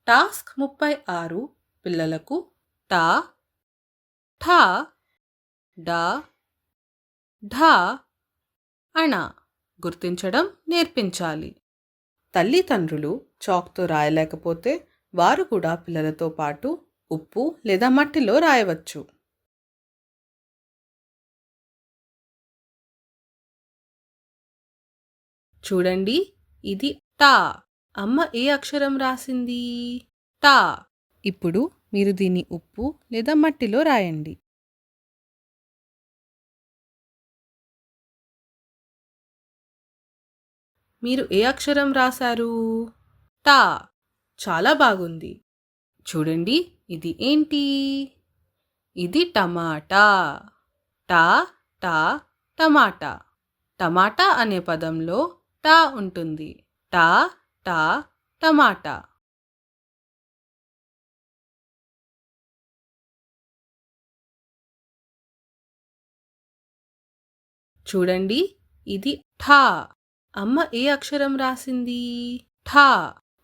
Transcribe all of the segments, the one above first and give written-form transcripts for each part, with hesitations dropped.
Task 36 పిల్లలకు టా, ఠా, డా, ఢా, అణ గుర్తించడం నేర్పించాలి. తల్లిదండ్రులు చాక్తో రాయలేకపోతే వారు కూడా పిల్లలతో పాటు ఉప్పు లేదా మట్టిలో రాయవచ్చు. చూడండి, ఇది టా. అమ్మ ఏ అక్షరం రాసింది? టా. ఇప్పుడు మీరు దీన్ని ఉప్పు లేదా మట్టిలో రాయండి. మీరు ఏ అక్షరం రాశారు? టా. చాలా బాగుంది. చూడండి, ఇది ఏంటి? ఇది టమాటా. టా, టా, టమాటా. టమాటా అనే పదంలో టా ఉంటుంది. టా, టా, టమాటా. చూడండి, ఇది ఠా. అమ్మ ఏ అక్షరం రాసింది? ఠా.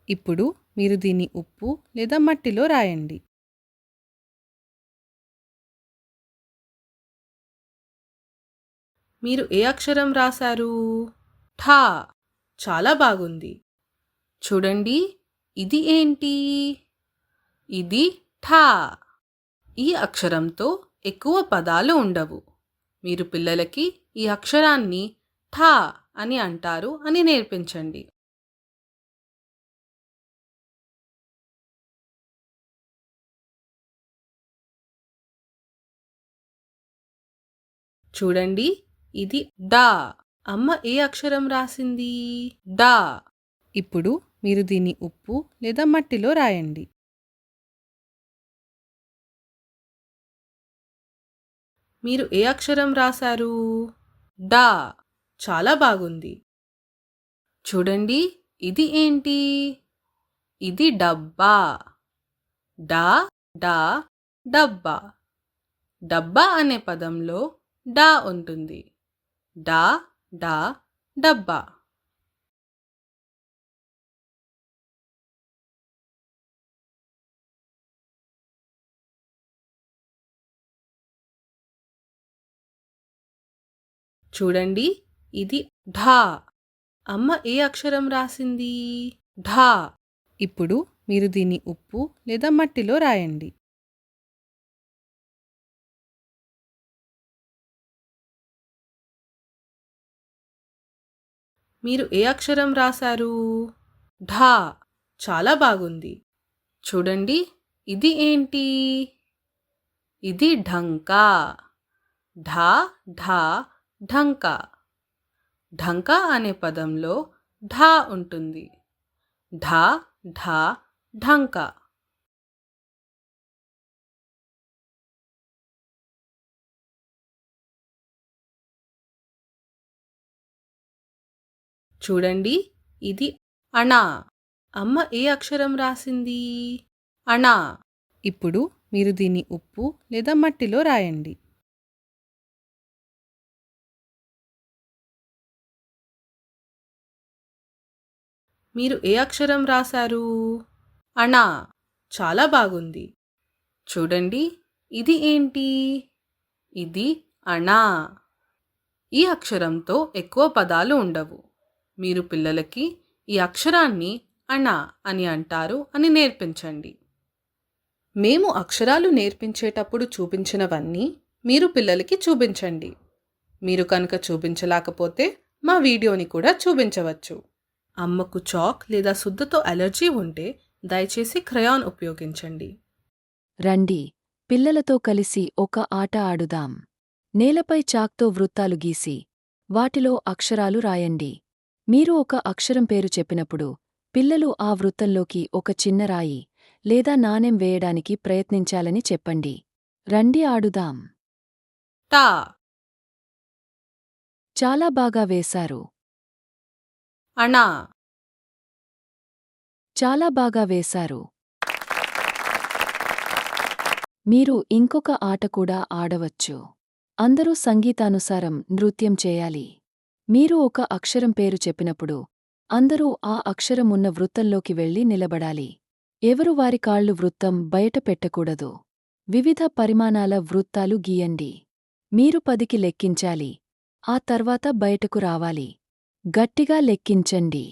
ఇప్పుడు మీరు దీన్ని ఉప్పు లేదా మట్టిలో రాయండి. మీరు ఏ అక్షరం రాశారు? ఠా. చాలా బాగుంది. చూడండి, ఇది ఏంటి? ఇది ఠా. ఈ అక్షరంతో ఎక్కువ పదాలు ఉండవు. మీరు పిల్లలకి ఈ అక్షరాన్ని ఠా అని అంటారు అని నేర్పించండి. చూడండి, ఇది డా. అమ్మ ఏ అక్షరం రాసింది? డా. ఇప్పుడు మీరు దీన్ని ఉప్పు లేదా మట్టిలో రాయండి. మీరు ఏ అక్షరం రాశారు? డా. చాలా బాగుంది. చూడండి, ఇది ఏంటి? ఇది డబ్బా. డా, డా, డబ్బా. డబ్బా అనే పదంలో డా ఉంటుంది. డా, డా, డబ్బా. చూడండి, ఇది ఢా. అమ్మ ఏ అక్షరం రాసింది? ఢా. ఇప్పుడు మీరు దీన్ని ఉప్పు లేదా మట్టిలో రాయండి. మీరు ఏ అక్షరం రాశారు? ఢా. చాలా బాగుంది. చూడండి, ఇది ఏంటి? ఇది ఢంకా. ఢా, ఢా, ఢంకా. ఢంకా అనే పదంలో ఢా ఉంటుంది. ఢా, ఢా, ఢంకా. చూడండి, ఇది అణా. అమ్మ ఏ అక్షరం రాసింది? అణా. ఇప్పుడు మీరు దీన్ని ఉప్పు లేదా మట్టిలో రాయండి. మీరు ఏ అక్షరం రాశారు? అణా. చాలా బాగుంది. చూడండి, ఇది ఏంటి? ఇది అణా. ఈ అక్షరంతో ఎక్కువ పదాలు ఉండవు. మీరు పిల్లలకి ఈ అక్షరాన్ని అణా అని అంటారు అని నేర్పించండి. మేము అక్షరాలు నేర్పించేటప్పుడు చూపించినవన్నీ మీరు పిల్లలకి చూపించండి. మీరు కనుక చూపించలేకపోతే మా వీడియోని కూడా చూపించవచ్చు. అమ్మకు చాక్ లేదా సుద్దతో అలర్జీ ఉంటే దయచేసి క్రయాన్ ఉపయోగించండి. రండి, పిల్లలతో కలిసి ఒక ఆట ఆడుదాం. నేలపై చాక్తో వృత్తాలు గీసి వాటిలో అక్షరాలు రాయండి. మీరు ఒక అక్షరం పేరు చెప్పినప్పుడు పిల్లలు ఆ వృత్తంలోకి ఒక చిన్న రాయి లేదా నాణెం వేయడానికి ప్రయత్నించాలని చెప్పండి. రండి ఆడుదాం. టా. చాలా బాగా వేశారు. అణా. చాలా బాగా వేశారు. మీరు ఇంకొక ఆట కూడా ఆడవచ్చు. అందరూ సంగీతానుసారం నృత్యం చేయాలి. మీరు ఒక అక్షరం పేరు చెప్పినప్పుడు అందరూ ఆ అక్షరం ఉన్న వృత్తంలోకి వెళ్లి నిలబడాలి. ఎవరు వారి కాళ్ళు వృత్తం బయట పెట్టకూడదు. వివిధ పరిమాణాల వృత్తాలు గీయండి. మీరు 10కి లెక్కించాలి. ఆ తర్వాత బయటకు రావాలి. గట్టిగా లెక్కించండి.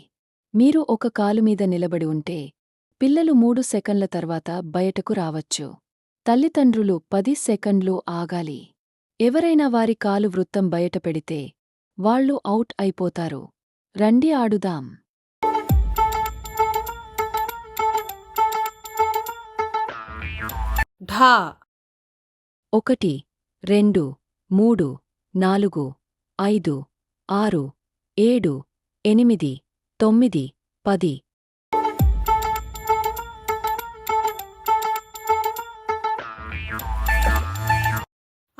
మీరు ఒక కాలు మీద నిలబడి ఉంటే పిల్లలు 3 సెకన్ల తర్వాత బయటకు రావచ్చు. తల్లిదండ్రులు 10 సెకండ్లు ఆగాలి. ఎవరైనా వారి కాలు వృత్తం బయట పెడితే వాళ్ళు ఔట్ అయిపోతారు. రండి ఆడుదాం. ఢా 1 2 3 4 5 6 7 8 9 10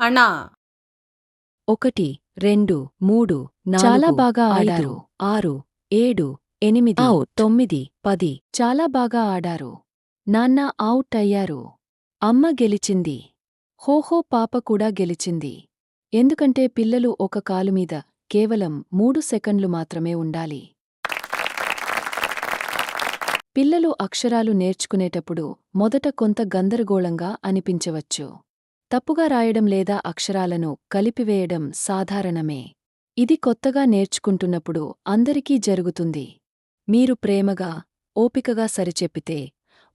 అణా 1 2 3 4 చాలా బాగా ఆడారు. 6 7 8 అవుట్ 9 10 చాలా బాగా ఆడారు. నాన్న అవుట్ అయ్యారు. అమ్మ గెలిచింది. హోహో పాప కూడా గెలిచింది. ఎందుకంటే పిల్లలు ఒక కాలు మీద కేవలం 3 సెకండ్లు మాత్రమే ఉండాలి. పిల్లలు అక్షరాలు నేర్చుకునేటప్పుడు మొదట కొంత గందరగోళంగా అనిపించవచ్చు. తప్పుగా రాయడం లేదా అక్షరాలను కలిపివేయడం సాధారణమే. ఇది కొత్తగా నేర్చుకుంటున్నప్పుడు అందరికీ జరుగుతుంది. మీరు ప్రేమగా, ఓపికగా సరిచెప్పితే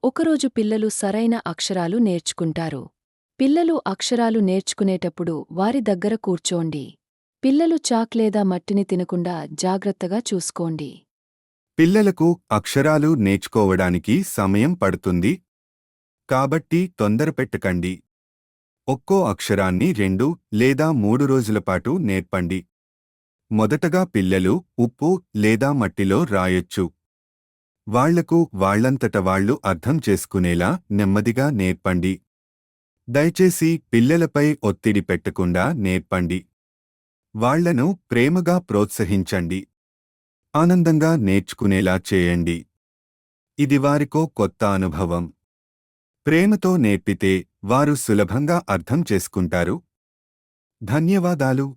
ఒకరోజు పిల్లలు సరైన అక్షరాలు నేర్చుకుంటారు. పిల్లలు అక్షరాలు నేర్చుకునేటప్పుడు వారి దగ్గర కూర్చోండి. పిల్లలు చాక్ లేదా మట్టిని తినకుండా జాగ్రత్తగా చూసుకోండి. పిల్లలకు అక్షరాలు నేర్చుకోవడానికి సమయం పడుతుంది. కాబట్టి తొందరపెట్టకండి. ఒక్కో అక్షరాన్ని 2 లేదా 3 రోజులపాటు నేర్పండి. మొదటగా పిల్లలు ఉప్పు లేదా మట్టిలో రాయొచ్చు. వాళ్లకు వాళ్లంతట వాళ్ళు అర్థం చేసుకునేలా నెమ్మదిగా నేర్పండి. దయచేసి పిల్లలపై ఒత్తిడి పెట్టకుండా నేర్పండి. వాళ్లను ప్రేమగా ప్రోత్సహించండి. ఆనందంగా నేర్చుకునేలా చేయండి. ఇది వారికో కొత్త అనుభవం. ప్రేమతో నేర్పితే వారు సులభంగా అర్థం చేసుకుంటారు. ధన్యవాదాలు.